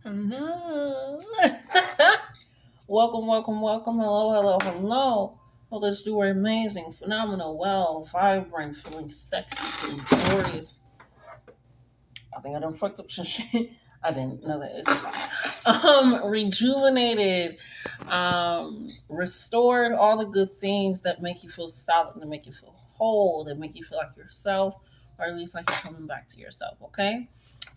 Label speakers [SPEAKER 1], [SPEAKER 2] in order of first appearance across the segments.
[SPEAKER 1] Hello. Welcome, welcome, welcome. Hello, hello, hello. Well, let's do our amazing, phenomenal, well, vibrant, feeling sexy, feeling glorious. I think I done fucked up some shit. I didn't know that. It's fine. Rejuvenated, restored, all the good things that make you feel solid, that make you feel whole, that make you feel like yourself, or at least like you're coming back to yourself, okay?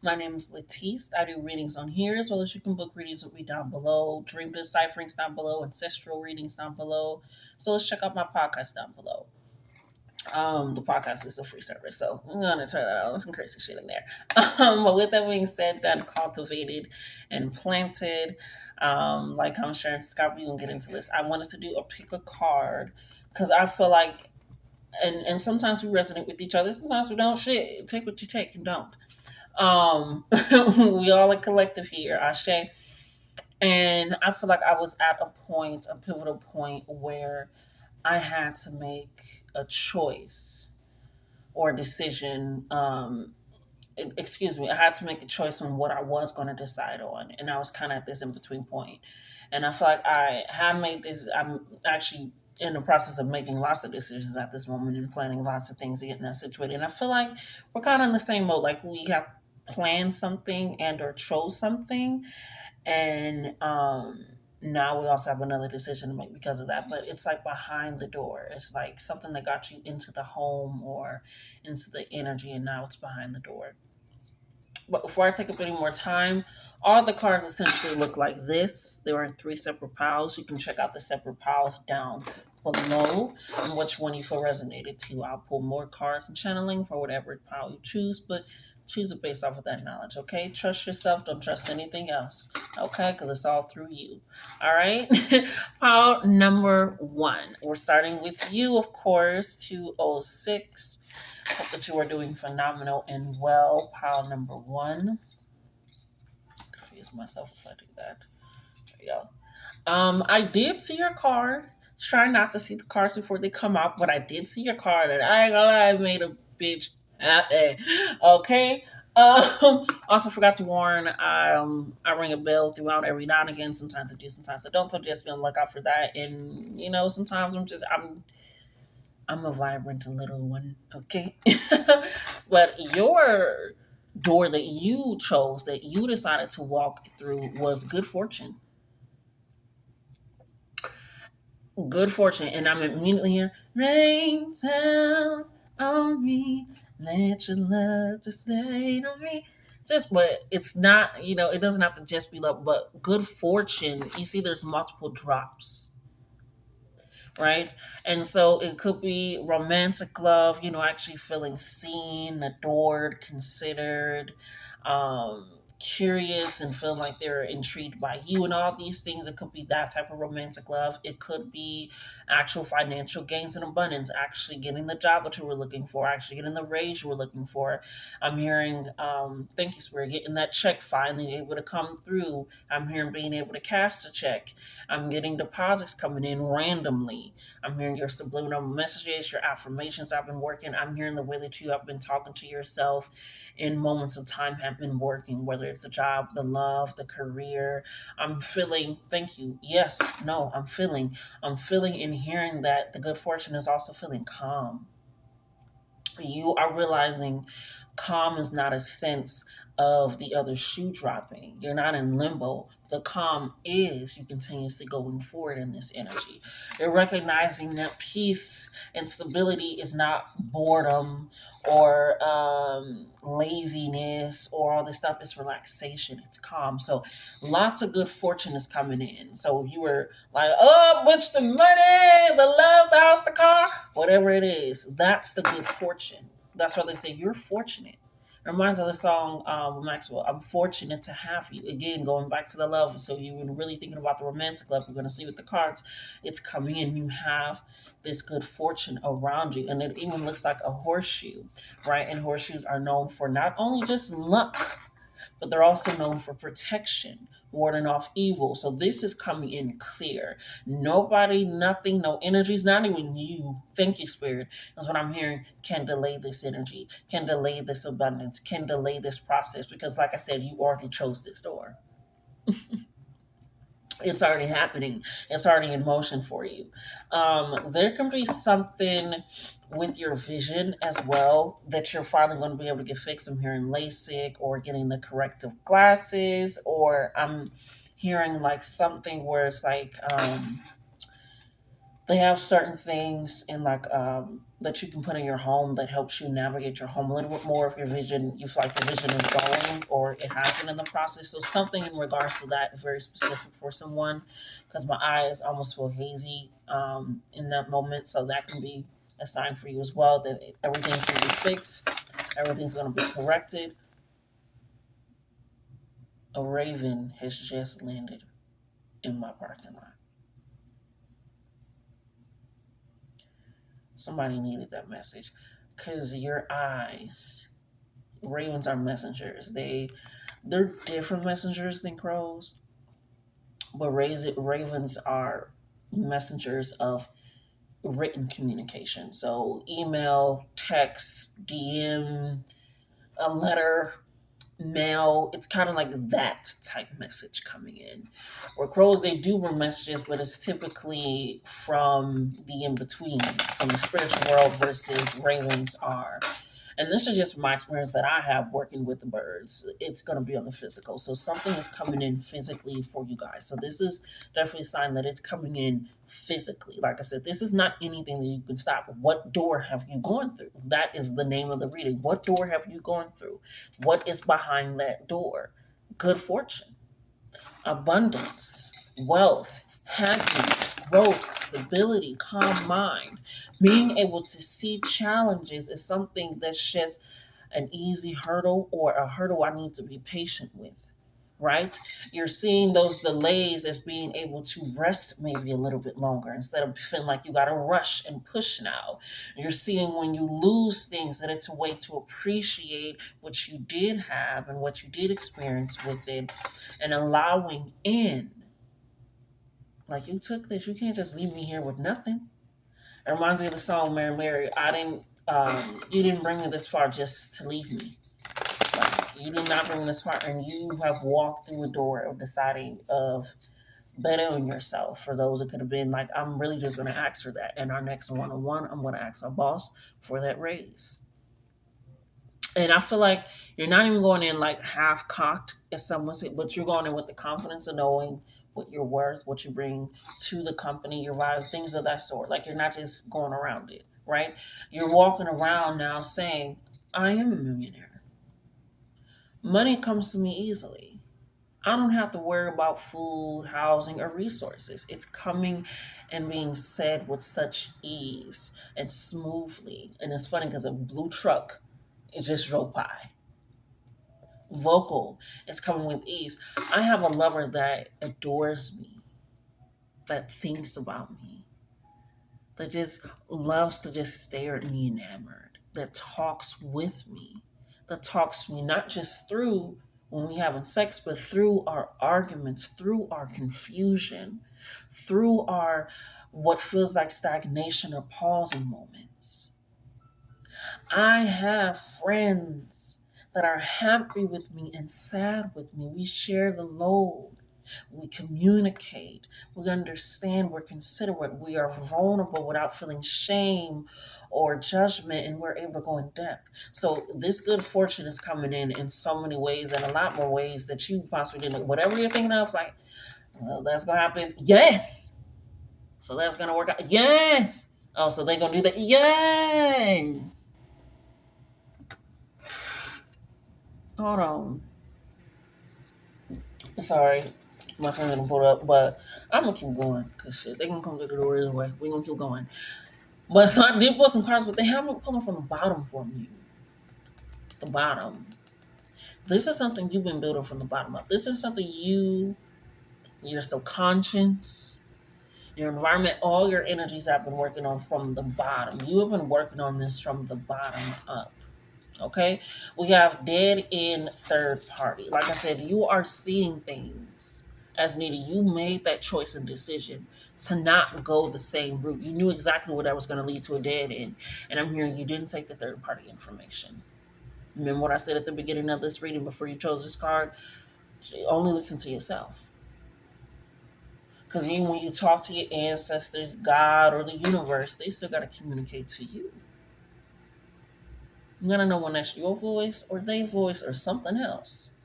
[SPEAKER 1] My name is Letice. I do readings on here as well as you can book readings with me down below, dream decipherings down below, ancestral readings down below. So let's check out my podcast down below. The podcast is a free service, so I'm gonna try that out. There's some crazy shit in there. But with that being said, done, cultivated, and planted. Like I'm sharing Scott, we gonna get into this. I wanted to do a pick a card because I feel like, and sometimes we resonate with each other. Sometimes we don't. Shit, take what you take and don't. We all a collective here, Ashe. And I feel like I was at a point, a pivotal point where I had to make a choice or a decision. Excuse me, I had to make a choice on what I was going to decide on. And I was kind of at this in between point. And I feel like I have made this, I'm actually in the process of making lots of decisions at this moment and planning lots of things to get in that situation. And I feel like we're kind of in the same mode. Like we have planned something and or chose something and now we also have another decision to make because of that, but it's like behind the door. It's like something that got you into the home or into the energy, and now it's behind the door. But before I take up any more time, all the cards essentially look like this. There are three separate piles. You can check out the separate piles down below and which one you feel resonated to. I'll pull more cards and channeling for whatever pile you choose, but choose it based off of that knowledge, okay? Trust yourself, don't trust anything else, okay? Because it's all through you, all right? Pile number one. We're starting with you, of course, 206. Hope that you are doing phenomenal and well. Pile number one. Confuse myself if I do that. There you go. I did see your card. Try not to see the cards before they come out, but I did see your card, and I ain't gonna lie, I made a bitch happy. Okay. Also forgot to warn. I ring a bell throughout every now and again. Sometimes I do, sometimes I don't. So just be on the lookout for that. And sometimes I'm a vibrant little one. Okay. But your door that you chose, that you decided to walk through, was good fortune. Good fortune. And I'm immediately here, rain down on me, let your love just rain on me. Just, but it's not, it doesn't have to just be love, but good fortune. You see, there's multiple drops, right? And so it could be romantic love, actually feeling seen, adored, considered, curious, and feeling like they're intrigued by you, and all these things. It could be that type of romantic love. It could be actual financial gains and abundance, actually getting the job that you were looking for, actually getting the raise you were looking for. I'm hearing, thank you, Spirit, getting that check finally able to come through. I'm hearing being able to cash the check. I'm getting deposits coming in randomly. I'm hearing your subliminal messages, your affirmations I've been working. I'm hearing the way that you have been talking to yourself in moments of time have been working, whether it's the job, the love, the career. I'm feeling, thank you. Yes, no, I'm feeling and hearing that the good fortune is also feeling calm. You are realizing calm is not a sense of the other shoe dropping. You're not in limbo. The calm is you continuously going forward in this energy. You're recognizing that peace and stability is not boredom or laziness or all this stuff. It's relaxation. It's calm. So lots of good fortune is coming in. So if you were like, oh, which the money, the love, the house, the car, whatever it is, that's the good fortune. That's why they say you're fortunate. It reminds me of the song Maxwell. I'm fortunate to have you. Again, going back to the love. So you were really thinking about the romantic love. We're going to see with the cards. It's coming in. You have this good fortune around you, and it even looks like a horseshoe, right? And horseshoes are known for not only just luck, but they're also known for protection, warding off evil. So this is coming in clear. Nobody, nothing, no energies, not even you. Thank you, Spirit. Is what I'm hearing can delay this energy, can delay this abundance, can delay this process. Because, like I said, you already chose this door. It's already happening. It's already in motion for you. There can be something with your vision as well that you're finally going to be able to get fixed. I'm hearing LASIK or getting the corrective glasses, or I'm hearing like something where it's like they have certain things in like that you can put in your home that helps you navigate your home a little bit more if your vision, you feel like your vision is going or it has been in the process. So something in regards to that very specific for someone, because my eyes almost feel hazy in that moment. So that can be a sign for you as well that everything's going to be fixed, everything's going to be corrected. A raven has just landed in my parking lot. Somebody needed that message because your eyes, ravens are messengers. They're different messengers than crows, but ravens are messengers of written communication. So email, text, DM, a letter, mail. It's kind of like that type message coming in. Where crows, they do bring messages, but it's typically from the in between, from the spiritual world, versus ravens are, and this is just my experience that I have working with the birds, it's going to be on the physical. So something is coming in physically for you guys. So this is definitely a sign that it's coming in physically. Like I said, this is not anything that you can stop. What door have you gone through? That is the name of the reading. What door have you gone through? What is behind that door? Good fortune, abundance, wealth, happiness, growth, stability, calm mind. Being able to see challenges is something that's just an easy hurdle or a hurdle I need to be patient with, right? You're seeing those delays as being able to rest maybe a little bit longer instead of feeling like you got to rush and push now. You're seeing when you lose things that it's a way to appreciate what you did have and what you did experience with it, and allowing in, like, you took this, you can't just leave me here with nothing. It reminds me of the song Mary Mary. I didn't You didn't bring me this far just to leave me. Like, you did not bring me this far, and you have walked through a door of deciding of bettering yourself. For those, it could have been like, I'm really just going to ask for that. And our next one-on-one, I'm going to ask our boss for that raise. And I feel like you're not even going in like half cocked, as someone said, but you're going in with the confidence of knowing what you're worth, what you bring to the company, your value, things of that sort. Like, you're not just going around it, right? You're walking around now saying, I am a millionaire. Money comes to me easily. I don't have to worry about food, housing, or resources. It's coming and being said with such ease and smoothly. And it's funny because a blue truck, it just drove by. Vocal, it's coming with ease. I have a lover that adores me, that thinks about me, that just loves to just stare at me enamored, that talks with me, that talks to me not just through when we having sex, but through our arguments, through our confusion, through our what feels like stagnation or pausing moments. I have friends that are happy with me and sad with me. We share the load. We communicate. We understand. We're considerate. We are vulnerable without feeling shame or judgment, and we're able to go in depth. So this good fortune is coming in so many ways, and a lot more ways that you possibly didn't. Whatever you're thinking of, like, well, that's gonna happen. Yes. So that's gonna work out. Yes. Oh, so they're gonna do that. Yes. Hold on. Sorry, my friend didn't pull up, but I'm gonna keep going because shit, they gonna come to the door either way. We gonna keep going. But so I did pull some cards, but they haven't pulled them from the bottom for me. The bottom. This is something you've been building from the bottom up. This is something your subconscious, your environment, all your energies have been working on from the bottom. You have been working on this from the bottom up. Okay, we have dead in third party. Like I said, you are seeing things as needed. You made that choice and decision to not go the same route. You knew exactly what that was going to lead to a dead end. And I'm hearing you didn't take the third party information. Remember what I said at the beginning of this reading before you chose this card? Only listen to yourself. Because even when you talk to your ancestors, God, or the universe, they still got to communicate to you. You got to know when that's your voice or their voice or something else.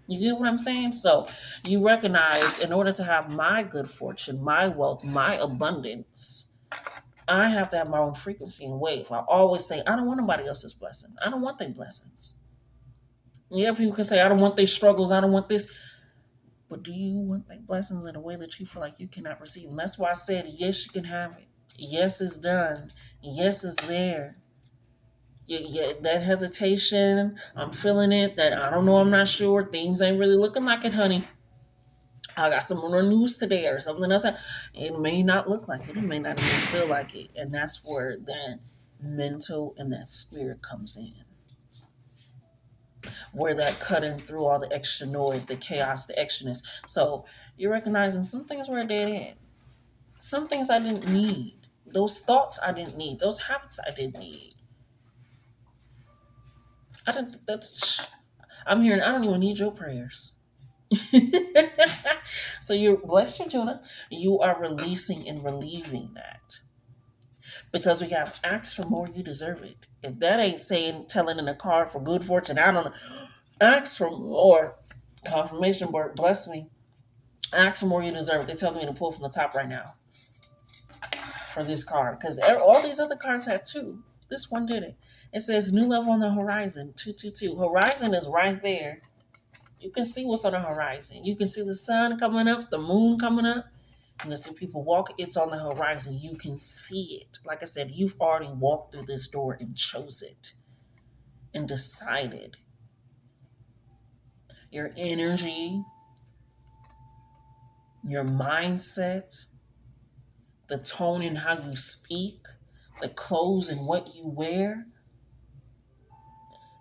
[SPEAKER 1] You get what I'm saying? So you recognize, in order to have my good fortune, my wealth, my abundance, I have to have my own frequency and wave. I always say, I don't want nobody else's blessings. I don't want their blessings. Yeah, people can say, I don't want their struggles. I don't want this. But do you want their blessings in a way that you feel like you cannot receive? And that's why I said, yes, you can have it. Yes, it's done. Yes, it's there. Yeah, that hesitation, I'm feeling it. That I don't know, I'm not sure. Things ain't really looking like it, honey. I got some more news today or something else. It may not look like it. It may not even feel like it. And that's where that mental and that spirit comes in. Where that cutting through all the extra noise, the chaos, the extraness. So you're recognizing some things were a dead end. Some things I didn't need. Those thoughts I didn't need. Those habits I didn't need. I didn't. That's. I'm hearing. I don't even need your prayers. So you're blessed, your Jonah. You are releasing and relieving that because we have asked for more. You deserve it. If that ain't saying telling in a card for good fortune, I don't know. Ask for more. Confirmation word. Bless me. Ask for more. You deserve it. They tell me to pull from the top right now for this card because all these other cards had two. This one didn't. It says new level on the horizon. 222. Horizon is right there. You can see what's on the horizon. You can see the sun coming up, the moon coming up. You can see people walk. It's on the horizon. You can see it. Like I said, you've already walked through this door and chose it and decided. Your energy, your mindset, the tone in how you speak, the clothes and what you wear,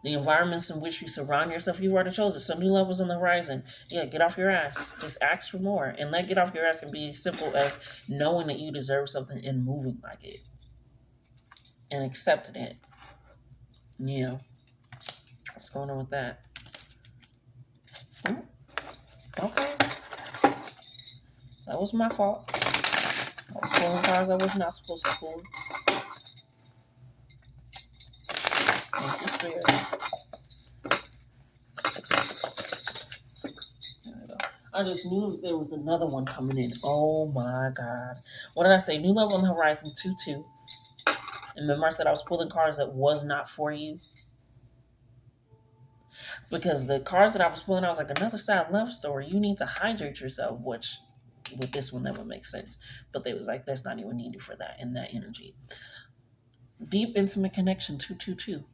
[SPEAKER 1] the environments in which you surround yourself, you already chose it. So new levels on the horizon. Yeah, get off your ass. Just ask for more. And let get off your ass can be as simple as knowing that you deserve something and moving like it. And accepting it. Yeah. What's going on with that? Okay. That was my fault. I was pulling cards I was not supposed to pull. Thank you, Spirit. I just knew there was another one coming in. Oh my God. What did I say? New level on the horizon, 2-2. And remember I said I was pulling cards that was not for you? Because the cards that I was pulling, I was like, another sad love story. You need to hydrate yourself, which with this one, that would make sense. But they was like, that's not even needed for that in that energy. Deep, intimate connection, 222.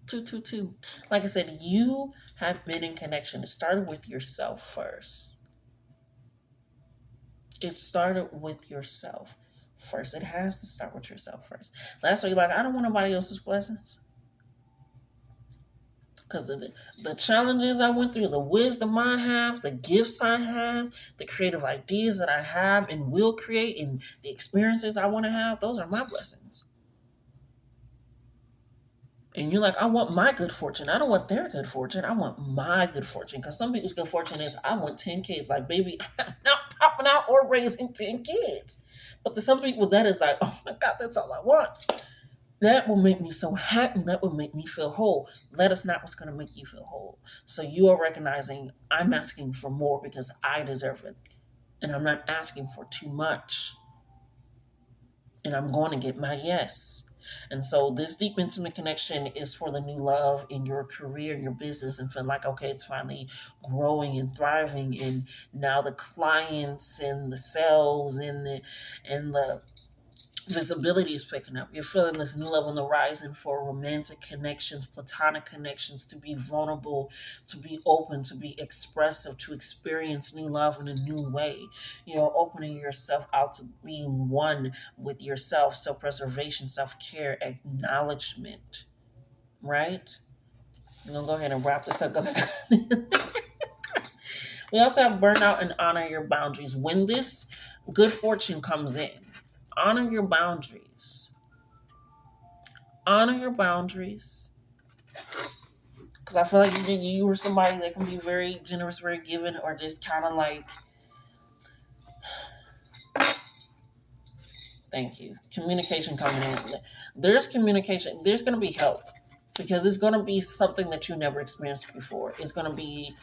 [SPEAKER 1] 222. Like I said, you have been in connection. It started with yourself first. It started with yourself first. It has to start with yourself first. That's why you're like, I don't want nobody else's blessings. Because of the challenges I went through, the wisdom I have, the gifts I have, the creative ideas that I have and will create, and the experiences I want to have, those are my blessings. And you're like, I want my good fortune. I don't want their good fortune. I want my good fortune. Because some people's good fortune is, I want 10 kids. Like, baby, I'm not popping out or raising 10 kids. But to some people, that is like, oh my God, that's all I want. That will make me so happy. That will make me feel whole. That is not what's going to make you feel whole. So you are recognizing I'm asking for more because I deserve it. And I'm not asking for too much. And I'm going to get my yes. And so this deep intimate connection is for the new love in your career, in your business, and feel like, okay, it's finally growing and thriving. And now the clients and the sales and the visibility is picking up. You're feeling this new level on the horizon for romantic connections, platonic connections, to be vulnerable, to be open, to be expressive, to experience new love in a new way. You're opening yourself out to being one with yourself, self-preservation, self-care, acknowledgement, right? I'm going to go ahead and wrap this up because we also have burnout and honor your boundaries. When this good fortune comes in, honor your boundaries. Honor your boundaries. Because Because I feel like you were somebody that can be very generous, very giving, or just kind of like, thank you. Communication coming in. There's communication. There's going to be help because it's going to be something that you never experienced before. It's going to be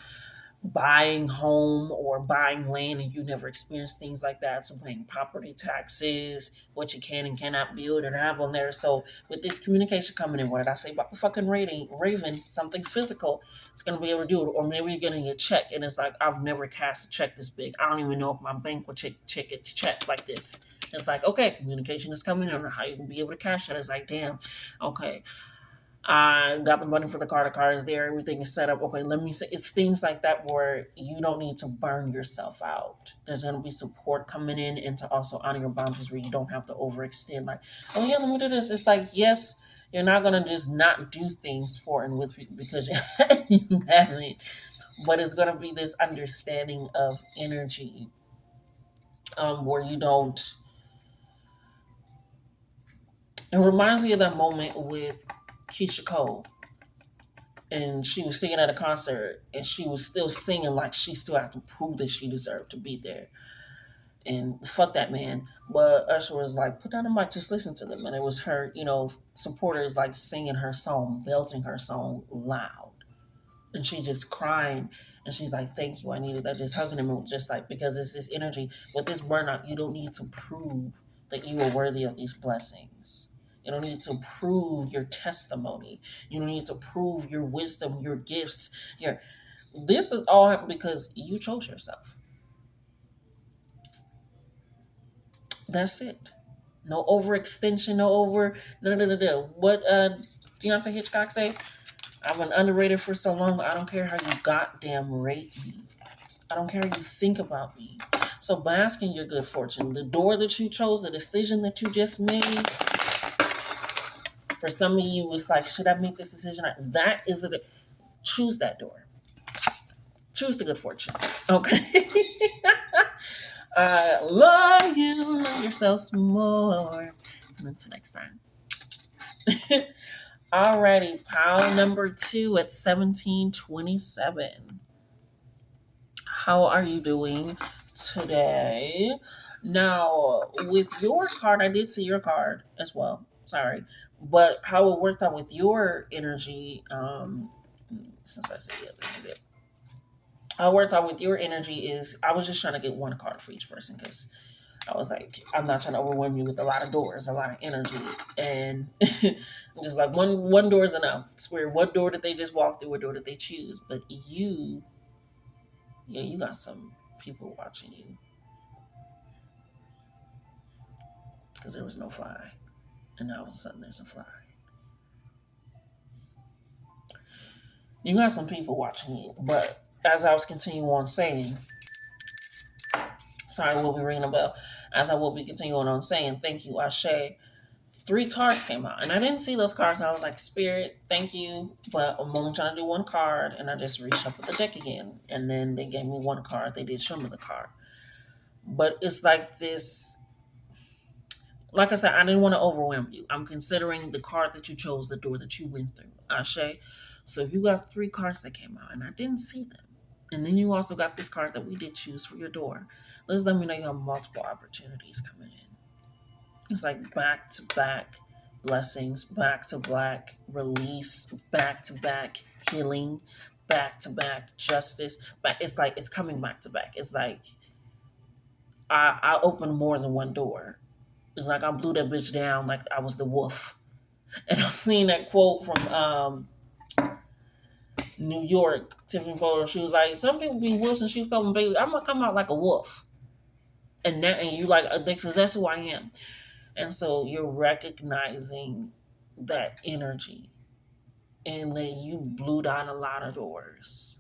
[SPEAKER 1] buying home or buying land and you never experienced things like that. So paying property taxes, what you can and cannot build and have on there. So with this communication coming in, what did I say about the fucking raven? Something physical. It's gonna be able to do it. Or maybe you're getting a check and it's like, I've never cashed a check this big. I don't even know if my bank will check it check like this. It's like, okay, communication is coming in or how you can be able to cash it. It's like, damn, okay. I got the money for the car. The car is there. Everything is set up. Okay, let me say it's things like that where you don't need to burn yourself out. There's going to be support coming in and to also honor your boundaries where you don't have to overextend. Like, oh yeah, let me do this. It's like, yes, you're not going to just not do things for and with people because you haven't. But it's going to be this understanding of energy where you don't. It reminds me of that moment with Keisha Cole and she was singing at a concert and she was still singing like she still had to prove that she deserved to be there. And fuck that man. But Usher was like, put down the mic, just listen to them. And it was her, supporters like singing her song, belting her song loud. And she just crying. And she's like, thank you, I needed that. Just hugging him and just like, because it's this energy. With this burnout, you don't need to prove that you are worthy of these blessings. You don't need to prove your testimony. You don't need to prove your wisdom, your gifts. This is all happened because you chose yourself. That's it. No overextension, no. What Deontay Hitchcock say? I've been underrated for so long, but I don't care how you goddamn rate me. I don't care how you think about me. So bask in your good fortune. The door that you chose, the decision that you just made, for some of you, it's like, should I make this decision? That is it. Choose that door. Choose the good fortune. Okay. I love you. Love yourself some more. And until next time. Alrighty, pile number 2 at 1727. How are you doing today? Now, with your card, I did see your card as well. Sorry. But how it worked out with your energy, since I said yeah, this is it. How it worked out with your energy is I was just trying to get one card for each person because I was like, I'm not trying to overwhelm you with a lot of doors, a lot of energy. And just like one door is enough. It's weird. What door did they just walk through? What door did they choose? But you, yeah, you got some people watching you because there was no fly. And now all of a sudden there's a fly. You got some people watching you. But as I was continuing on saying, sorry, we'll be ringing a bell. As I will be continuing on saying, thank you, Ashe. 3 cards came out, and I didn't see those cards. I was like, Spirit, thank you, but I'm only trying to do one card, and I just reached up with the deck again, and then they gave me one card. They did show me the card, but it's like this. Like I said, I didn't want to overwhelm you. I'm considering the card that you chose, the door that you went through, Ashe. So you got 3 cards that came out, and I didn't see them. And then you also got this card that we did choose for your door. Let's let me know you have multiple opportunities coming in. It's like back to back blessings, back to back release, back to back healing, back to back justice. But it's like it's coming back to back. It's like I opened more than one door. It's like I blew that bitch down like I was the wolf. And I'm seeing that quote from New York, Tiffany Fowler. She was like, some people be wolves and she's coming, baby. I'm gonna come out like a wolf. And you like that's who I am. And so you're recognizing that energy and that you blew down a lot of doors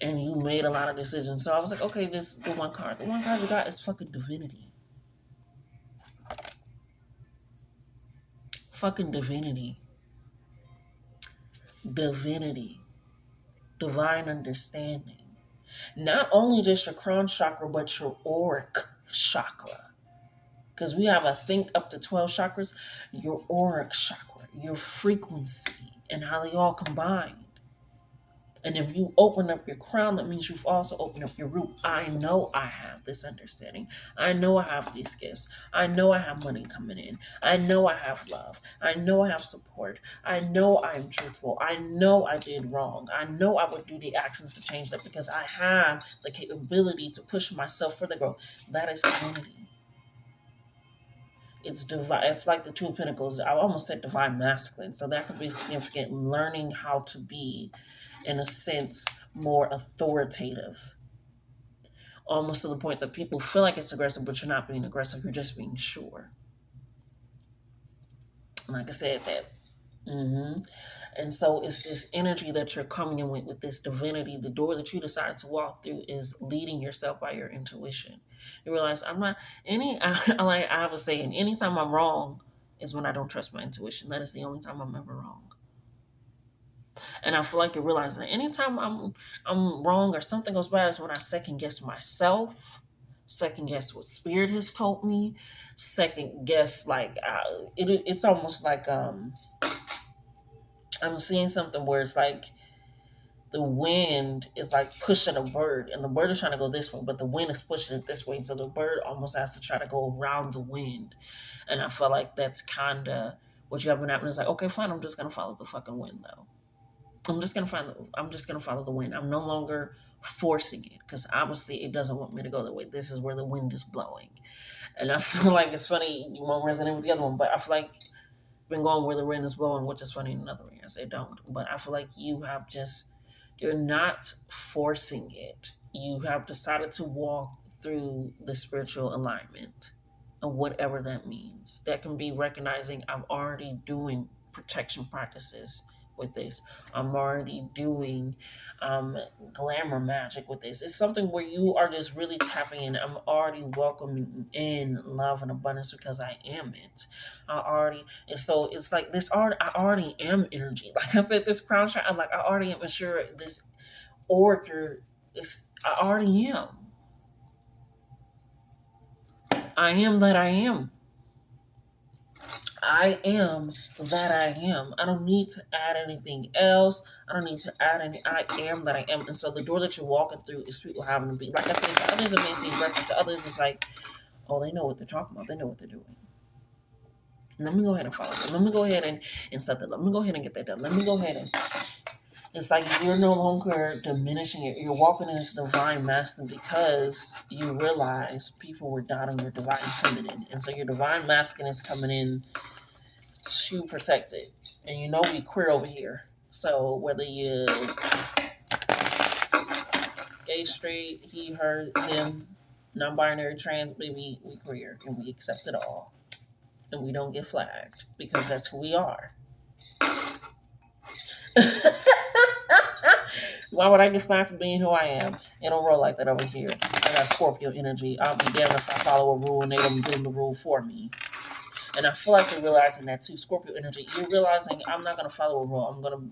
[SPEAKER 1] and you made a lot of decisions. So I was like, okay, this the one card. The one card you got is fucking divinity. Fucking divinity. Divinity. Divine understanding. Not only just your crown chakra, but your auric chakra. Because we have, I think, up to 12 chakras. Your auric chakra, your frequency, and how they all combine. And if you open up your crown, that means you've also opened up your root. I know I have this understanding. I know I have these gifts. I know I have money coming in. I know I have love. I know I have support. I know I'm truthful. I know I did wrong. I know I would do the actions to change that because I have the capability to push myself further growth. That is divinity. It's divine. It's like the Two of Pentacles. I almost said divine masculine. So that could be significant. Learning how to be, in a sense, more authoritative, almost to the point that people feel like it's aggressive, but you're not being aggressive, you're just being sure. Like I said, that. And so it's this energy that you're coming in with this divinity. The door that you decide to walk through is leading yourself by your intuition. You realize I'm not like I have a saying, anytime I'm wrong is when I don't trust my intuition. That is the only time I'm ever wrong. And I feel like you realize that anytime I'm wrong or something goes bad is when I second guess myself, second guess what spirit has told me, second guess like it's almost like I'm seeing something where it's like the wind is like pushing a bird and the bird is trying to go this way, but the wind is pushing it this way. So the bird almost has to try to go around the wind. And I feel like that's kind of what you have been happening. It's like, okay, fine, I'm just going to follow the fucking wind though. I'm just gonna follow the wind. I'm no longer forcing it because obviously it doesn't want me to go that way. This is where the wind is blowing. And I feel like it's funny, you won't resonate with the other one, but I feel like I've been going where the wind is blowing, which is funny in another way. I say don't. But I feel like you're not forcing it. You have decided to walk through the spiritual alignment of whatever that means. That can be recognizing I'm already doing protection practices with this. I'm already doing glamour magic with this. It's something where you are just really tapping in. I'm already welcoming in love and abundance because I am it. And so it's like this art, I already am energy. Like I said, this crown chart, I'm like, I already am sure this oracle is, I already am. I am that I am. I am that I am. I don't need to add anything else. I don't need to add any. I am that I am. And so the door that you're walking through is people having to be. Like I said, to others it may seem reckless. To others it's like, oh, they know what they're talking about. They know what they're doing. Let me go ahead and follow them. Let me go ahead and set that. Let me go ahead and get that done. Let me go ahead and. It's like you're no longer diminishing it. You're walking in this divine masculine because you realize people were doubting your divine feminine. And so your divine masculine is coming in to protect it. And you know we queer over here. So whether you gay, straight, he, her, him, non-binary, trans, baby, we queer and we accept it all. And we don't get flagged because that's who we are. Why would I get flagged for being who I am? It don't roll like that over here. I got Scorpio energy. I'll be damned if I follow a rule and they don't do the rule for me. And I feel like you're realizing that too. Scorpio energy, you're realizing I'm not going to follow a rule. I'm going to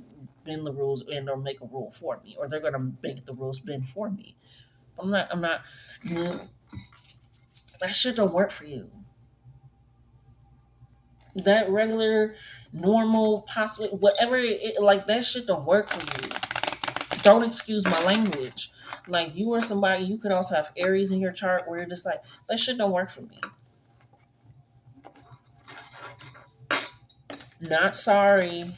[SPEAKER 1] bend the rules and or make a rule for me. Or they're going to make the rules bend for me. I'm not. That shit don't work for you. That regular, normal, possibly, whatever, like that shit don't work for you. Don't excuse my language. Like you are somebody, you could also have Aries in your chart where you're just like, that shit don't work for me. Not sorry.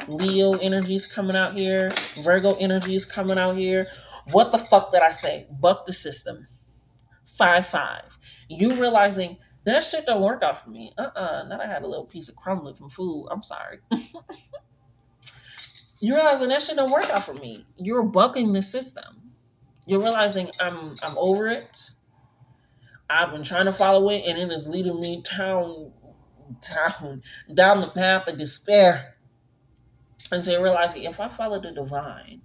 [SPEAKER 1] Leo energy's coming out here. Virgo energy is coming out here. What the fuck did I say? Buck the system. 5-5. You realizing that shit don't work out for me. Now I had a little piece of crumb looking food. I'm sorry. You realizing that shit don't work out for me. You're bucking the system. You're realizing I'm over it. I've been trying to follow it, and it is leading me down the path of despair. And so realizing if I follow the divine,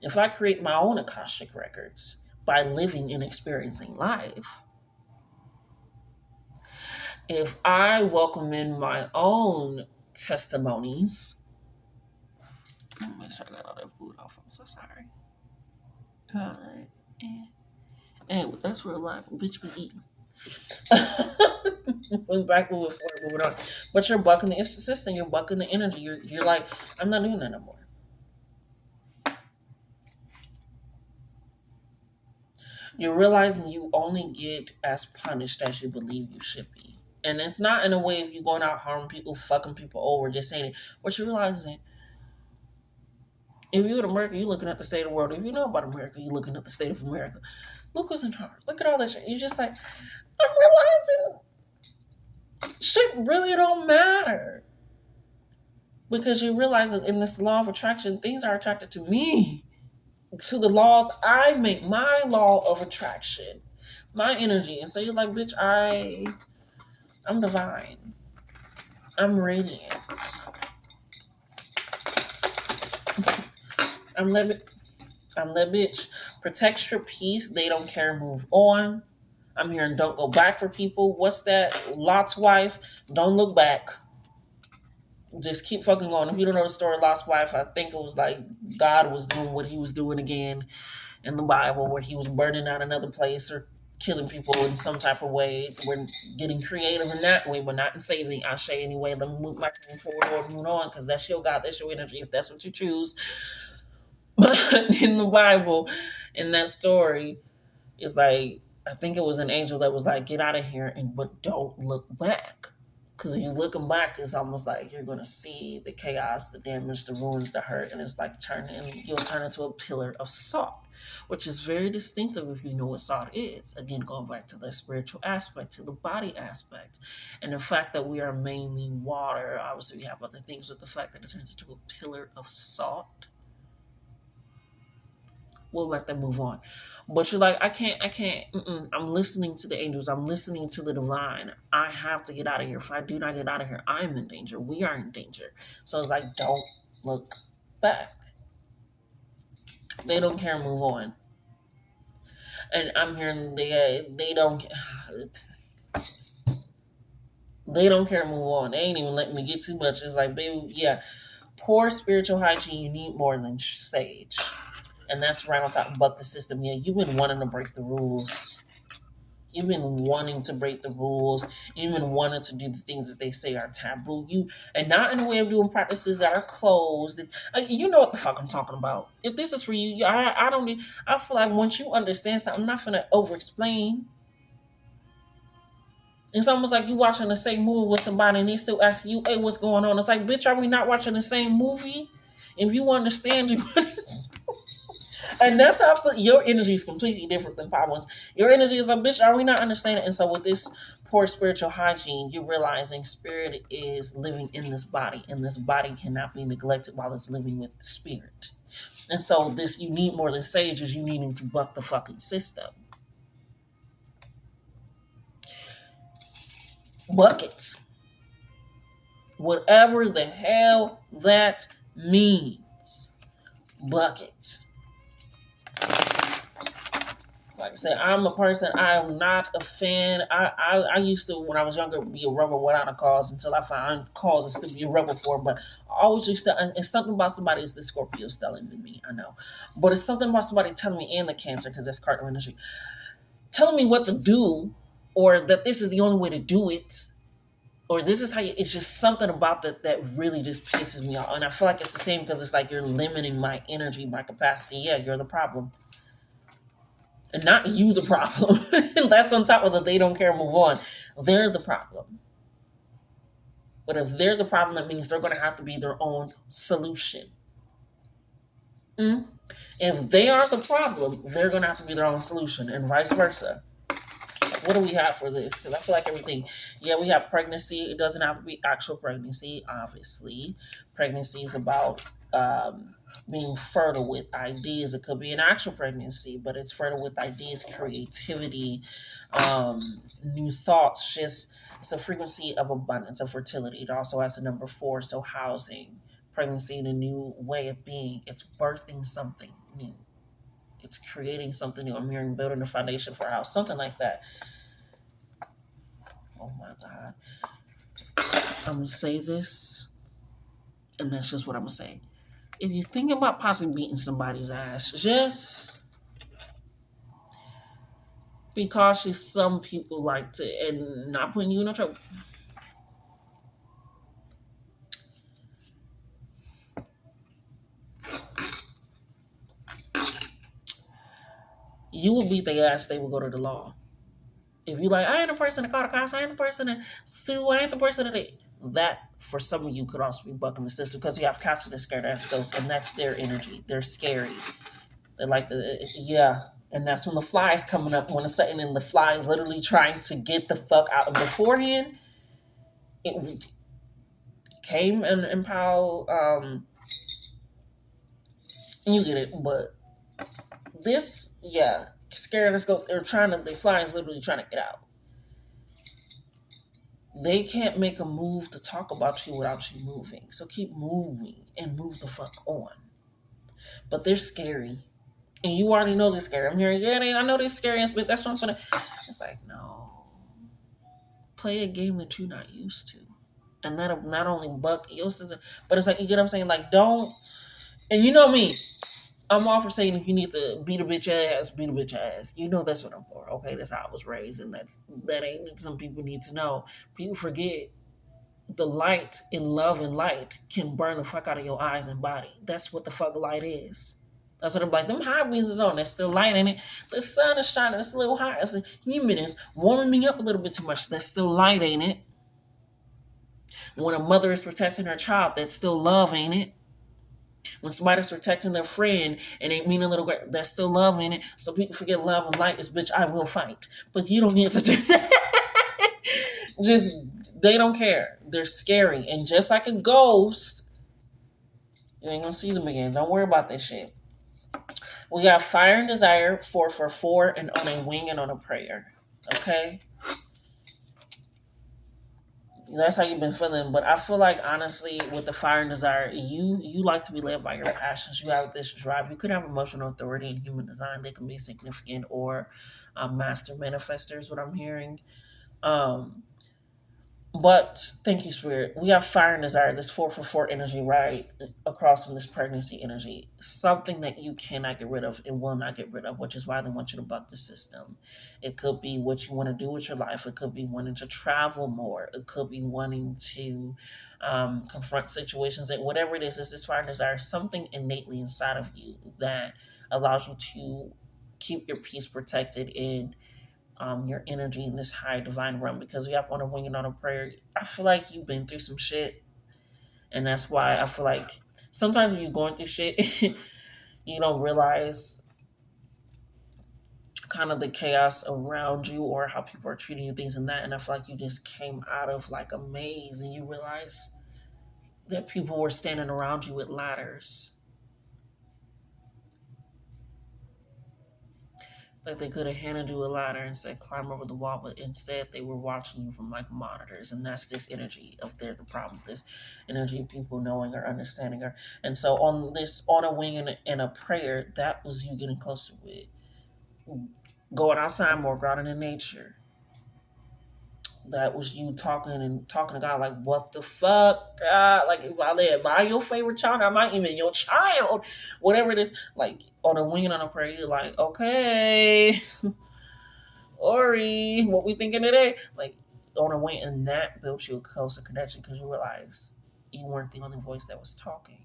[SPEAKER 1] if I create my own Akashic records by living and experiencing life, if I welcome in my own testimonies, let me make sure I got all that food off. I'm so sorry. All right. Anyway, that's real life. Bitch be eating. Back moving forward, moving on. But you're bucking the system. You're bucking the energy. You're like, I'm not doing that no more. You're realizing you only get as punished as you believe you should be. And it's not in a way of you going out harming people, fucking people over, just saying it. What you realize is if you're in America, you're looking at the state of the world. If you know about America, you're looking at the state of America. Look what's in her. Look at all that shit. You're just like, I'm realizing shit really don't matter. Because you realize that in this law of attraction, things are attracted to me. To the laws I make, my law of attraction, my energy. And so you're like, bitch, I'm divine. I'm radiant. I'm that I'm that bitch. Protect your peace. They don't care. Move on. I'm hearing don't go back for people. What's that? Lot's wife. Don't look back. Just keep fucking going. If you don't know the story of Lot's wife, I think it was like God was doing what he was doing again in the Bible, where he was burning out another place or killing people in some type of way. We're getting creative in that way, but not in saving Ashe anyway. Let me move my forward or move on, because that's your God, that's your energy, if that's what you choose. But in the Bible, in that story, it's like, I think it was an angel that was like, get out of here, and but don't look back. Because if you're looking back, it's almost like you're going to see the chaos, the damage, the ruins, the hurt, and it's like you'll turn into a pillar of salt, which is very distinctive if you know what salt is. Again, going back to the spiritual aspect, to the body aspect, and the fact that we are mainly water. Obviously, we have other things, but the fact that it turns into a pillar of salt, we'll let them move on. But you're like, I can't. I'm listening to the angels. I'm listening to the divine. I have to get out of here. If I do not get out of here, I'm in danger. We are in danger. So it's like, don't look back. They don't care. Move on. And I'm hearing they don't care. Move on. They ain't even letting me get too much. It's like, baby, yeah. Poor spiritual hygiene. You need more than sage. And that's right on top of buck the system. Yeah, you've been wanting to break the rules. You've been wanting to break the rules. You've been wanting to do the things that they say are taboo. And not in a way of doing practices that are closed. You know what the fuck I'm talking about. If this is for you, I don't need. I feel like once you understand something, I'm not gonna over explain. It's almost like you watching the same movie with somebody and they still asking you, "Hey, what's going on?" It's like, bitch, are we not watching the same movie? If you understand, you understand. And that's how I feel. Your energy is completely different than Pablo's. Your energy is like, bitch, are we not understanding? And so with this poor spiritual hygiene, you're realizing spirit is living in this body, and this body cannot be neglected while it's living with the spirit. And so this, you need more than sages, you needing to buck the fucking system. Buckets. Whatever the hell that means. Buckets. Like I said, I'm a person. I am not a fan. I used to, when I was younger, be a rebel without a cause until I found causes to be a rebel for. But I always used to. It's something about somebody. It's the Scorpio telling me. I know, but it's something about somebody telling me, and the Cancer, because that's cardinal energy, telling me what to do, or that this is the only way to do it, or this is how you. It's just something about that really just pisses me off, and I feel like it's the same because it's like you're limiting my energy, my capacity. Yeah, you're the problem. And not you the problem. That's on top of the they don't care, move on. They're the problem. But if they're the problem, that means they're going to have to be their own solution. Mm? If they are the problem, they're going to have to be their own solution, and vice versa. What do we have for this? Because I feel like everything, yeah, we have pregnancy. It doesn't have to be actual pregnancy, obviously. Pregnancy is about being fertile with ideas. It could be an actual pregnancy, but it's fertile with ideas, creativity, um, new thoughts. Just it's a frequency of abundance, of fertility. It also has the number 4, so housing, pregnancy, in a new way of being. It's birthing something new. It's creating something new. I'm hearing building a foundation for a house, something like that. Oh my God. I'm going to say this, and that's just what I'm going to say. If you think about possibly beating somebody's ass, just Be cautious. Some people like to, and not putting you in no trouble. You will beat their ass. They will go to the law. If you like, I ain't the person to call the cops. I ain't the person to sue. I ain't the person to that. For some of you, could also be bucking the system because you have cats that are scared ass ghosts, and that's their energy. They're scary. They like the yeah. And that's when the fly is coming up. When it's sitting and the fly is literally trying to get the fuck out beforehand. It came and Powell, you get it, but this, yeah, scared us ghosts. They're trying to. The fly is literally trying to get out. They can't make a move to talk about you without you moving. So keep moving and move the fuck on. But they're scary. And you already know they're scary. I'm hearing, yeah, I know they're scary, but that's what I'm gonna. It's like, no. Play a game that you're not used to. And that'll not only buck your system, but it's like, you get what I'm saying? Like, don't. And you know me. I'm all for saying if you need to beat a bitch ass, beat a bitch ass. You know that's what I'm for. Okay, that's how I was raised, and that ain't some people need to know. People forget the light in love and light can burn the fuck out of your eyes and body. That's what the fuck light is. That's what I'm like. Them high beams is on. There's still light in it. The sun is shining. It's a little hot. It's humid. It's warming me up a little bit too much. There's still light, ain't it? When a mother is protecting her child, that's still love, ain't it? When somebody's protecting their friend and they mean a little great, that's still love in it. So people forget love and light is, bitch, I will fight. But you don't need to do that. Just, they don't care. They're scary. And just like a ghost, you ain't gonna see them again. Don't worry about that shit. We got fire and desire, 4 and on a wing and on a prayer. Okay? That's how you've been feeling. But I feel like honestly, with the fire and desire, you like to be led by your passions. You have this drive. You could have emotional authority in human design. They can be significant or master manifestors. What I'm hearing. Um, but thank you, Spirit. We have fire and desire. This 4 energy right across in this pregnancy energy. Something that you cannot get rid of and will not get rid of, which is why they want you to buck the system. It could be what you want to do with your life. It could be wanting to travel more. It could be wanting to confront situations. That whatever it is this fire and desire. Something innately inside of you that allows you to keep your peace protected in your energy in this high divine realm, because we have on a wing and on a prayer. I feel like you've been through some shit, and that's why I feel like sometimes when you're going through shit, you don't realize kind of the chaos around you or how people are treating you, things and that. And I feel like you just came out of like a maze, and you realize that people were standing around you with ladders. Like they could have handed you a ladder and said climb over the wall, but instead they were watching you from like monitors, and that's this energy of they're the problem. This energy of people knowing or understanding her, and so on this on a wing and a prayer, that was you getting closer with going outside more, grounded in nature. That was you talking to God like, what the fuck, God? Like, if I let by your favorite child, I might even your child, whatever it is. Like on a wing and on a prayer, you're like, okay, Ori, what we thinking today? Like on a wing, and that built you a closer connection because you realize you weren't the only voice that was talking.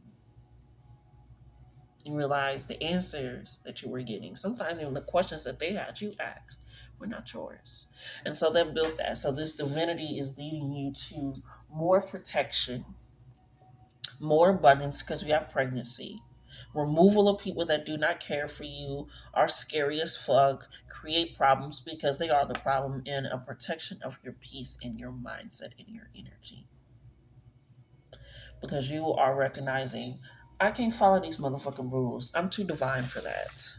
[SPEAKER 1] You realize the answers that you were getting. Sometimes even the questions that they had you asked were not yours. And so that built that. So this divinity is leading you to more protection, more abundance because we have pregnancy. Removal of people that do not care for you, are scary as fuck, create problems because they are the problem, and a protection of your peace and your mindset and your energy. Because you are recognizing, I can't follow these motherfucking rules. I'm too divine for that.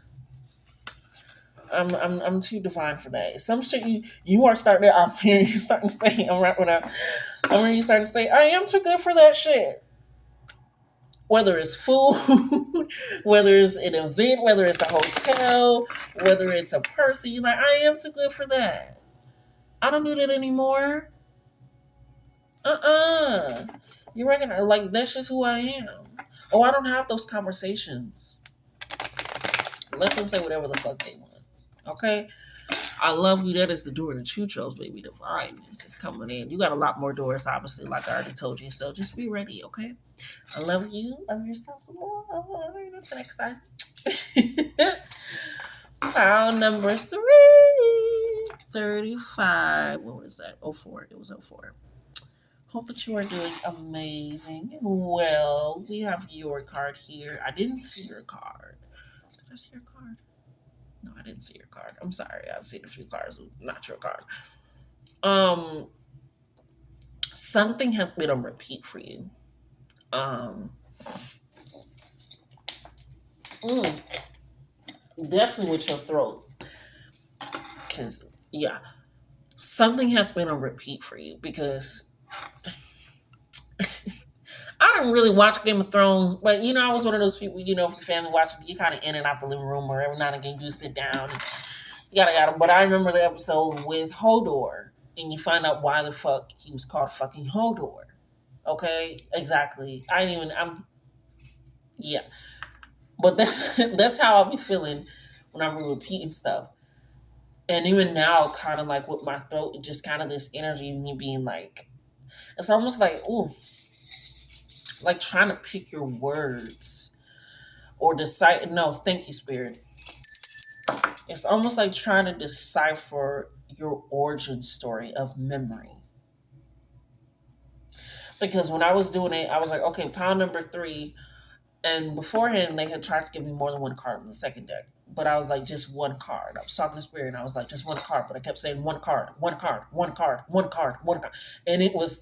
[SPEAKER 1] I'm too divine for that. Some shit you are starting to I'm hearing you starting to say I'm right when I'm hearing you starting to say I am too good for that shit. Whether it's food, whether it's an event, whether it's a hotel, whether it's a person, you're like, I am too good for that. I don't do that anymore. Uh-uh. You reckon like that's just who I am. Oh, I don't have those conversations. Let them say whatever the fuck they want. Okay? I love you. That is the door that you chose, baby. Divineness is coming in. You got a lot more doors, obviously, like I already told you. So just be ready, okay? I love you. Love yourself some more. Until next time. File number 35. What was that? Oh 04. It was oh 04. Hope that you are doing amazing. Well, we have your card here. I didn't see your card. Did I see your card? No, I didn't see your card. I'm sorry. I've seen a few cards, not your card. Um, Something has been on repeat for you. Um, mm, Definitely with your throat, because yeah, something has been on repeat for you because I didn't really watch Game of Thrones, but I was one of those people, for family watching, you kind of in and out the living room, or every now and again you sit down, and yada yada. But I remember the episode with Hodor, and you find out why the fuck he was called fucking Hodor. Okay, exactly. I didn't even. Yeah, but that's that's how I'll be feeling when I'm repeating stuff. And even now, kind of like with my throat, just kind of this energy of me being like, it's almost like, ooh, like trying to pick your words or decide. No, thank you, Spirit. It's almost like trying to decipher your origin story of memory. Because when I was doing it, I was like, okay, pound number 3. And beforehand, they had tried to give me more than one card in the second deck. But I was like, just one card. I was talking to Spirit and I was like, just one card. But I kept saying one card, one card, one card, one card, one card. And it was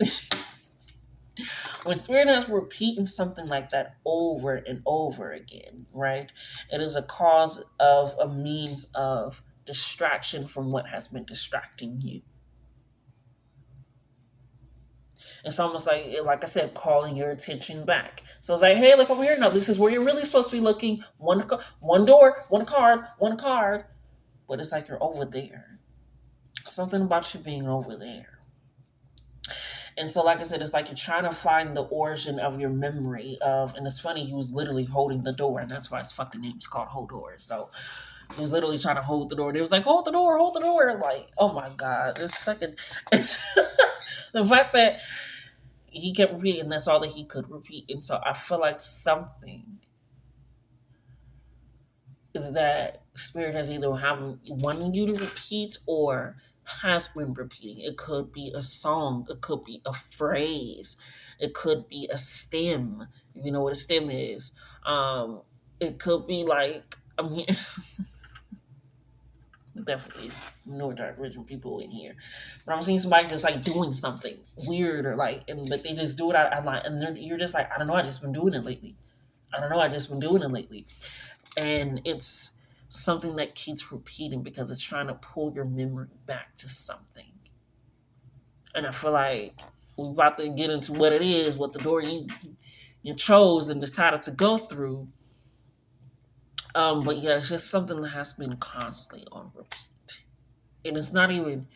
[SPEAKER 1] when Spirit has repeating something like that over and over again, right? It is a cause of a means of distraction from what has been distracting you. It's almost like I said, calling your attention back. So it's like, hey, look over here. No, this is where you're really supposed to be looking. One door, one card, one card. But it's like you're over there. Something about you being over there. And so, like I said, it's like you're trying to find the origin of your memory of, and it's funny, he was literally holding the door, and that's why his fucking name is called Hodor. So he was literally trying to hold the door. And it was like, hold the door, hold the door. Like, oh my God, this fucking, it's the fact that he kept repeating, that's all that he could repeat. And so I feel like something that Spirit has either having wanting you to repeat or has been repeating. It could be a song, it could be a phrase, it could be a stem. If you know what a stem is. It could be like, I mean, definitely no original people in here. But I'm seeing somebody just like doing something weird or like, and but they just do it out line, and you're just like, I don't know, I just been doing it lately. I don't know, I just been doing it lately, and it's something that keeps repeating because it's trying to pull your memory back to something. And I feel like we're about to get into what it is, what the door you chose and decided to go through. But yeah, it's just something that has been constantly on repeat, and it's not even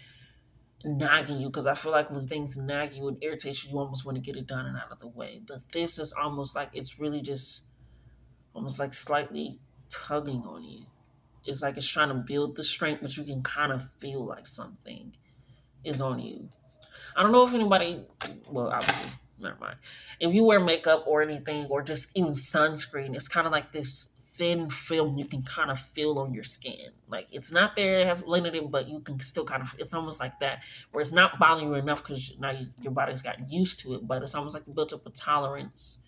[SPEAKER 1] nagging you because I feel like when things nag you and irritate you, you almost want to get it done and out of the way. But this is almost like it's really just almost like slightly tugging on you. It's like it's trying to build the strength, but you can kind of feel like something is on you. I don't know if anybody, well, obviously, never mind. If you wear makeup or anything, or just even sunscreen, it's kind of like this thin film you can kind of feel on your skin. Like it's not there, it has blended in, but you can still kind of, it's almost like that, where it's not bothering you enough because now your body's gotten used to it, but it's almost like you built up a tolerance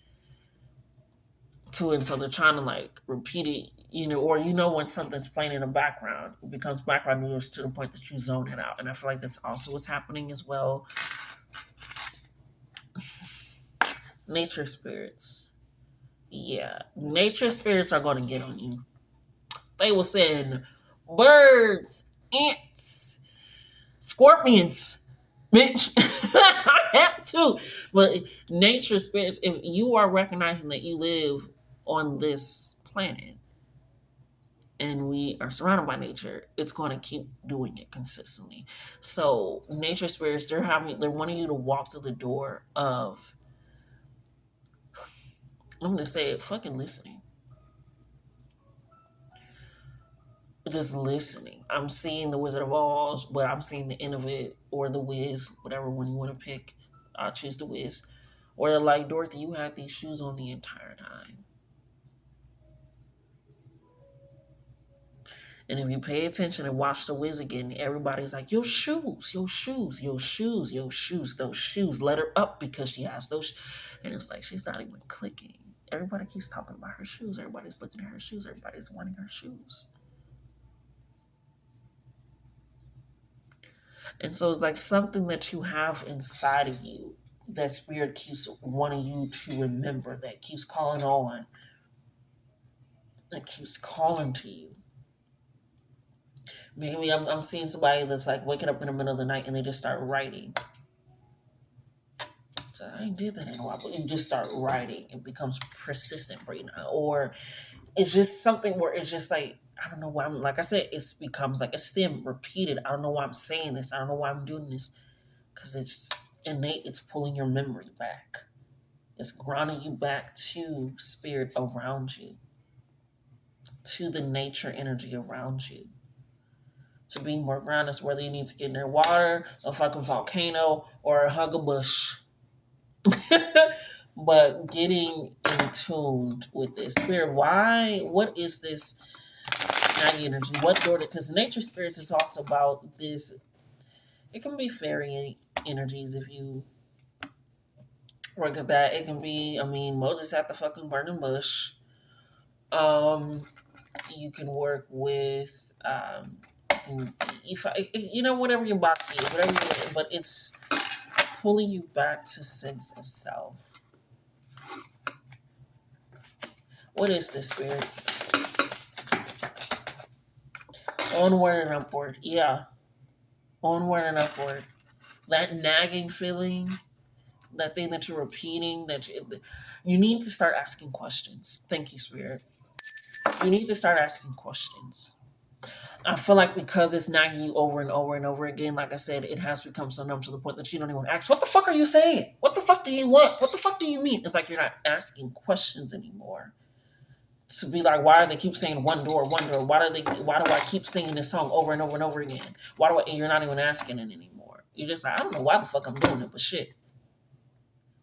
[SPEAKER 1] to it. And so they're trying to like repeat it, or when something's playing in the background, it becomes background noise to the point that you zone it out. And I feel like that's also what's happening as well. Nature spirits. Yeah. Nature spirits are gonna get on you. They will send birds, ants, scorpions. Bitch. I have to. But nature spirits, if you are recognizing that you live on this planet and we are surrounded by nature, it's going to keep doing it consistently. So nature spirits, they're wanting you to walk through the door of, I'm going to say it, fucking listening. just listening. I'm seeing the Wizard of Oz, but I'm seeing the end of it, or the Wiz, whatever one you want to pick. I'll choose the Wiz. Or they're like, Dorothy, you had these shoes on the entire time. And if you pay attention and watch the Wiz again, everybody's like, your shoes, your shoes, your shoes, your shoes, those shoes. Let her up because she has those. And it's like, she's not even clicking. Everybody keeps talking about her shoes. Everybody's looking at her shoes. Everybody's wanting her shoes. And so it's like something that you have inside of you that spirit keeps wanting you to remember, that keeps calling on, that keeps calling to you. Maybe I'm seeing somebody that's like waking up in the middle of the night and they just start writing. So I ain't did that in a while, but you just start writing. It becomes persistent right now. Or it's just something where it's just like, I don't know why I'm, like I said, it becomes like a stem repeated. I don't know why I'm saying this. I don't know why I'm doing this. Because it's innate, it's pulling your memory back. It's grounding you back to spirit around you, to the nature energy around you. To be more grounded, whether you need to get near water, a fucking volcano, or hug a bush. But getting in tune with this spirit, why? What is this night energy? What door? Because nature spirits is also about this. It can be fairy energies if you work at that. It can be. I mean, Moses at the fucking burning bush. Um, you can work with if you know whatever your bhakti is, whatever you, but it's pulling you back to sense of self. What is this spirit? Onward and upward. Yeah, onward and upward. That nagging feeling, that thing that you're repeating, you need to start asking questions. Thank you, spirit. You need to start asking questions. I feel like because it's nagging you over and over and over again, like I said, it has become so numb to the point that you don't even ask, what the fuck are you saying? What the fuck do you want? What the fuck do you mean? It's like you're not asking questions anymore. To be like, why do they keep saying one door, one door? Why do I keep singing this song over and over and over again? And you're not even asking it anymore. You're just like, I don't know why the fuck I'm doing it, but shit.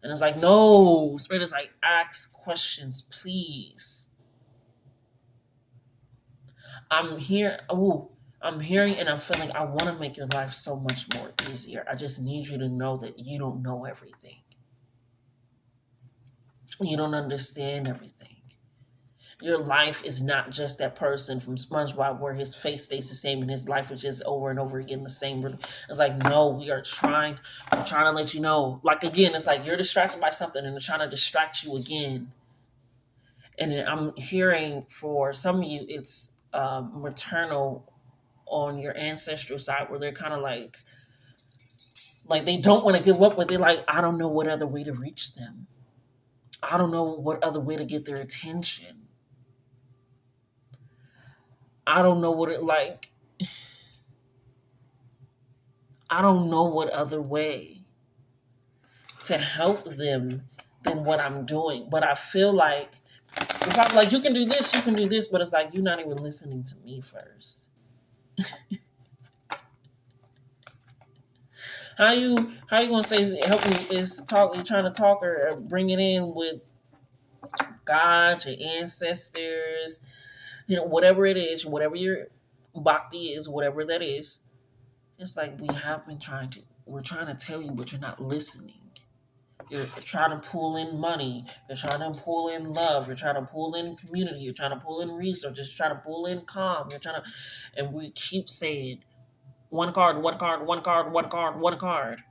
[SPEAKER 1] And it's like, no, spirit is like, ask questions, please. I'm here. Ooh, I'm hearing and I'm feeling I want to make your life so much more easier. I just need you to know that you don't know everything. You don't understand everything. Your life is not just that person from SpongeBob where his face stays the same and his life is just over and over again the same. It's like, no, we're trying to let you know. Like, again, it's like you're distracted by something and they're trying to distract you again. And I'm hearing for some of you, it's maternal on your ancestral side where they're kind of like they don't want to give up, but they're like, I don't know what other way to reach them. I don't know what other way to get their attention. I don't know what it like. I don't know what other way to help them than what I'm doing. But I feel like if I'm like, you can do this, but it's like you're not even listening to me first. How you gonna say help me is talk? You trying to talk or bring it in with God, your ancestors, whatever it is, whatever your bhakti is, whatever that is. It's like we're trying to tell you, but you're not listening. You're trying to pull in money. You're trying to pull in love. You're trying to pull in community. You're trying to pull in resources. You're trying to pull in calm. And we keep saying one card, one card, one card, one card, one card.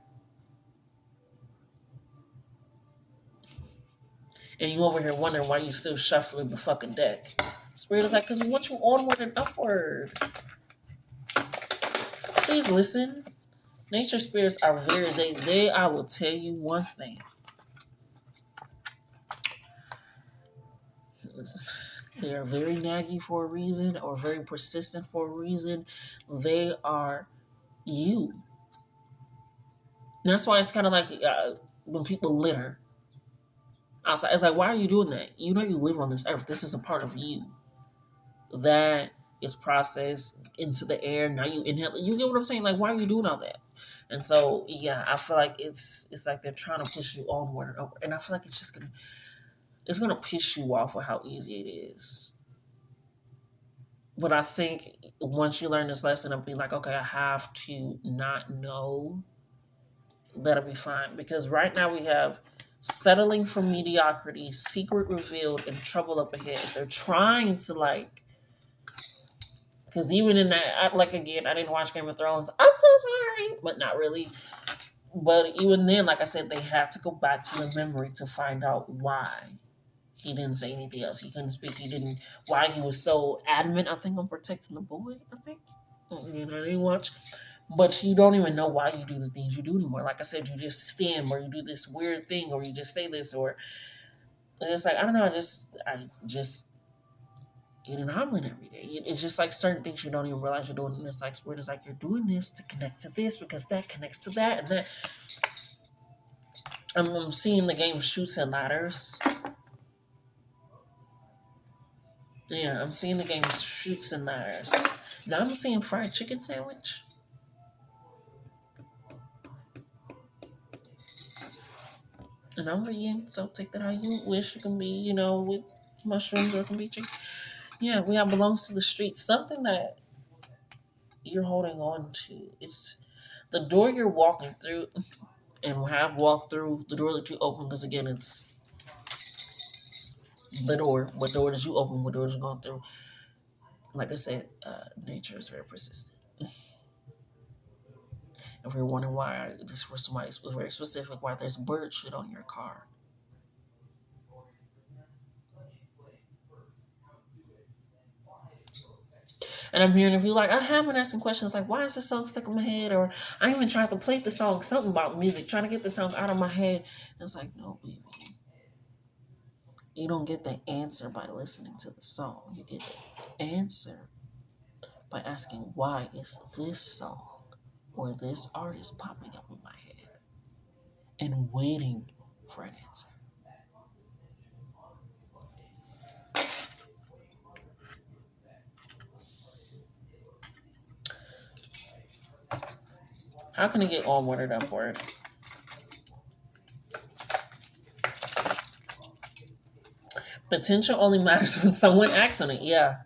[SPEAKER 1] And you over here wondering why you still shuffling the fucking deck. Spirit is like, because we want you onward and upward. Please listen. Nature spirits are I will tell you one thing. They are very naggy for a reason or very persistent for a reason. They are you. And that's why it's kind of like when people litter outside. It's like, why are you doing that? You know you live on this earth. This is a part of you that It's processed into the air. Now you inhale. You get what I'm saying? Like, why are you doing all that? And so, yeah, I feel like it's like they're trying to push you onward and over. And I feel like it's gonna piss you off with how easy it is. But I think once you learn this lesson and be like, okay, I have to not know, that'll be fine. Because right now we have settling for mediocrity, secret revealed, and trouble up ahead. They're trying to like, because even in that, like again, I didn't watch Game of Thrones. I'm so sorry, but not really. But even then, like I said, they had to go back to the memory to find out why he didn't say anything else. He couldn't speak. He didn't. Why he was so adamant. I think on protecting the boy. I think. You know, I didn't watch, but you don't even know why you do the things you do anymore. Like I said, you just stem, or you do this weird thing, or you just say this, or it's like I don't know. I just eat an omelet every day. It's just like certain things you don't even realize you're doing. And it's like weird. It's like you're doing this to connect to this because that connects to that, and that. I'm seeing the game Shoots and Ladders. Yeah, I'm seeing the game Shoots and Ladders. Now I'm seeing fried chicken sandwich. And I'm vegan, so take that how you wish. It can be, with mushrooms or it can be chicken. Yeah, we have belongs to the streets. Something that you're holding on to. It's the door you're walking through and have walked through, the door that you open, because again, it's the door. What door did you open? What doors you going through? Like I said, nature is very persistent. If you're wondering why, this for somebody very specific, why there's bird shit on your car. And I'm hearing if you like, I have been asking questions like, why is this song stuck in my head? Or I even tried to play the song, something about music, trying to get the song out of my head. And it's like, no, baby. You don't get the answer by listening to the song. You get the answer by asking, why is this song or this artist popping up in my head? And waiting for an answer. How can it get all worded up for it? Potential only matters when someone acts on it. Yeah.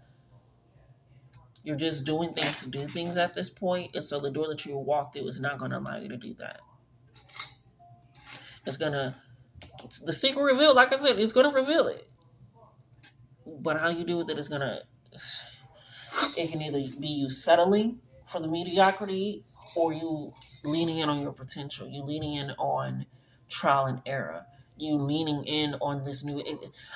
[SPEAKER 1] You're just doing things to do things at this point, and so the door that you walk through is not going to allow you to do that. It's gonna, the secret reveal. Like I said, it's gonna reveal it. But how you do with it is gonna, it can either be you settling for the mediocrity or you leaning in on your potential. You leaning in on trial and error. You leaning in on this new.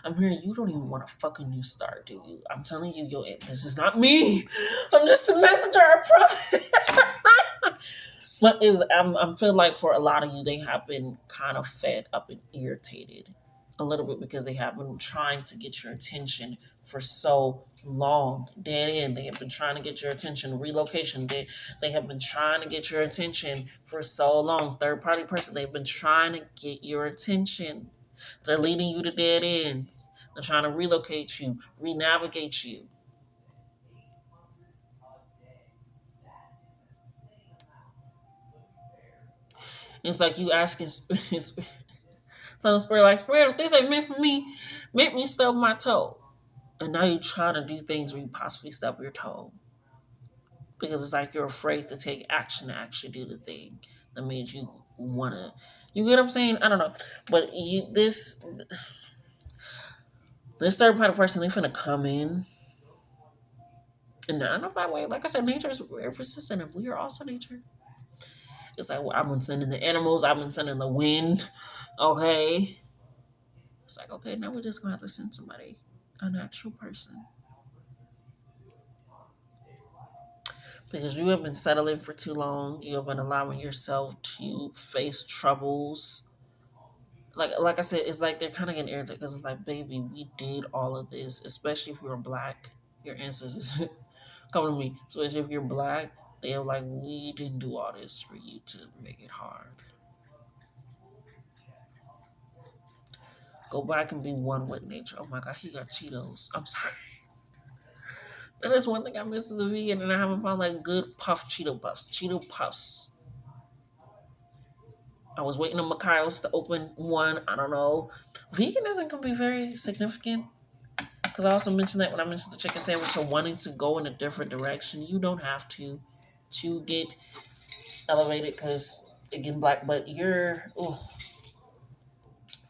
[SPEAKER 1] I'm hearing you don't even want a fucking new start, do you? I'm telling you, this is not me. I'm just a messenger. I promise. But I'm feeling like for a lot of you, they have been kind of fed up and irritated a little bit because they have been trying to get your attention for so long. Dead end. They have been trying to get your attention. Relocation. They have been trying to get your attention for so long. Third party person. They've been trying to get your attention. They're leading you to dead ends. They're trying to relocate you, renavigate you. It's like you asking so the spirit like, spirit, if this ain't meant for me, make me stub my toe. And now you're trying to do things where you possibly stub your toe. Because it's like you're afraid to take action to actually do the thing that means you wanna, you get what I'm saying? I don't know. But this third party person, they finna come in. And I know by the way, like I said, nature is very persistent and we are also nature. It's like, well, I've been sending the animals, I've been sending the wind. Okay. It's like, okay, now we're just gonna have to send somebody, an actual person. Because you have been settling for too long. You have been allowing yourself to face troubles. Like I said, it's like they're kind of getting irritated because it's like, baby, we did all of this, especially if you're black. Your ancestors come to me, especially if you're black. They're like, we didn't do all this for you to make it hard. Go back and be one with nature. Oh my God, he got Cheetos. I'm sorry. And that's one thing I miss as a vegan, and I haven't found like good puff Cheeto puffs. Cheeto puffs. I was waiting on Mikhail's to open one. I don't know. Veganism can be very significant because I also mentioned that when I mentioned the chicken sandwich, so wanting to go in a different direction. You don't have to get elevated because again, black, but ooh,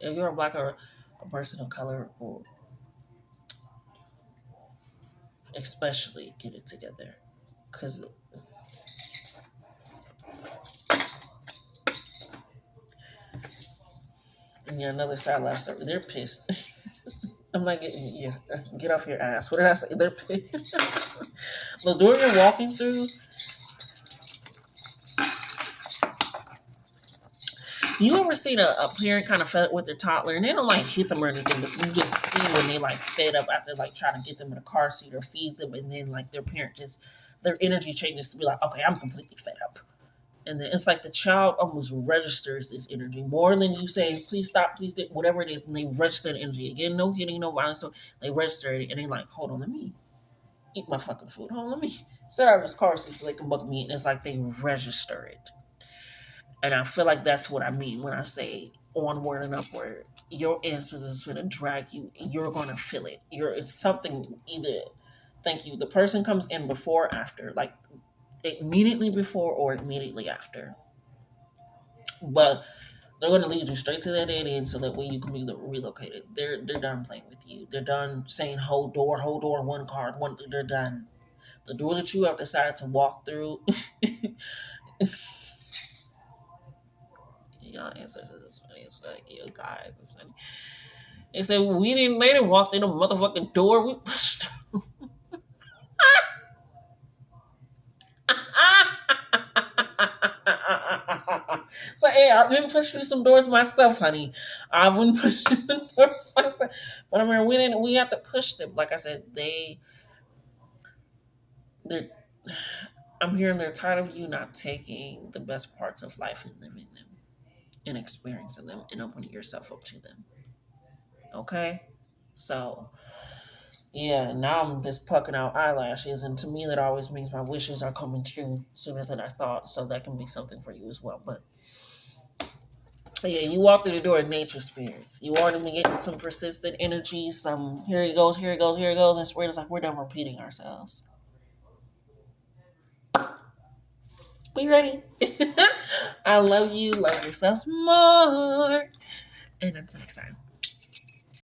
[SPEAKER 1] if you're a black or a person of color, or especially get it together because yeah, another side laugh story. They're pissed. I'm like, yeah, get off your ass. What did I say? They're pissed. The door you're walking through, you ever seen a parent kind of fed up with their toddler and they don't like hit them or anything, but you just see when they like fed up after like trying to get them in a car seat or feed them, and then like their parent just their energy changes to be like, okay, I'm completely fed up. And then it's like the child almost registers this energy more than you say, please stop, please do whatever it is, and they register the energy. Again, no hitting, no violence. So they register it and they like, hold on, let me eat my fucking food. Hold on, let me set out this car seat so they can bug me. And it's like they register it. And I feel like that's what I mean when I say onward and upward. Your ancestors is going to drag you. You're going to feel it. It's something either. Thank you. The person comes in before, or after, like immediately before or immediately after. But they're going to lead you straight to that dead end so that way you can be relocated. They're done playing with you. They're done saying hold door, one card, one. They're done. The door that you have decided to walk through. Y'all ancestors is funny as fuck. You guys is funny. They said they didn't walk through the motherfucking door. We pushed. So hey, I've been pushed through some doors myself, honey. I've been pushed through some doors myself. But I mean, we have to push them. Like I said, they're. I'm hearing they're tired of you not taking the best parts of life and living them and experiencing them and opening yourself up to them. Okay, so yeah, now I'm just plucking out eyelashes, and to me, that always means my wishes are coming true sooner than I thought. So that can be something for you as well. But yeah, you walk through the door of nature spirits. You already been getting some persistent energy. Some here he goes, here he goes, here he goes, and spirit is like we're done repeating ourselves. Be ready. I love you. Love yourselves more. And until next time.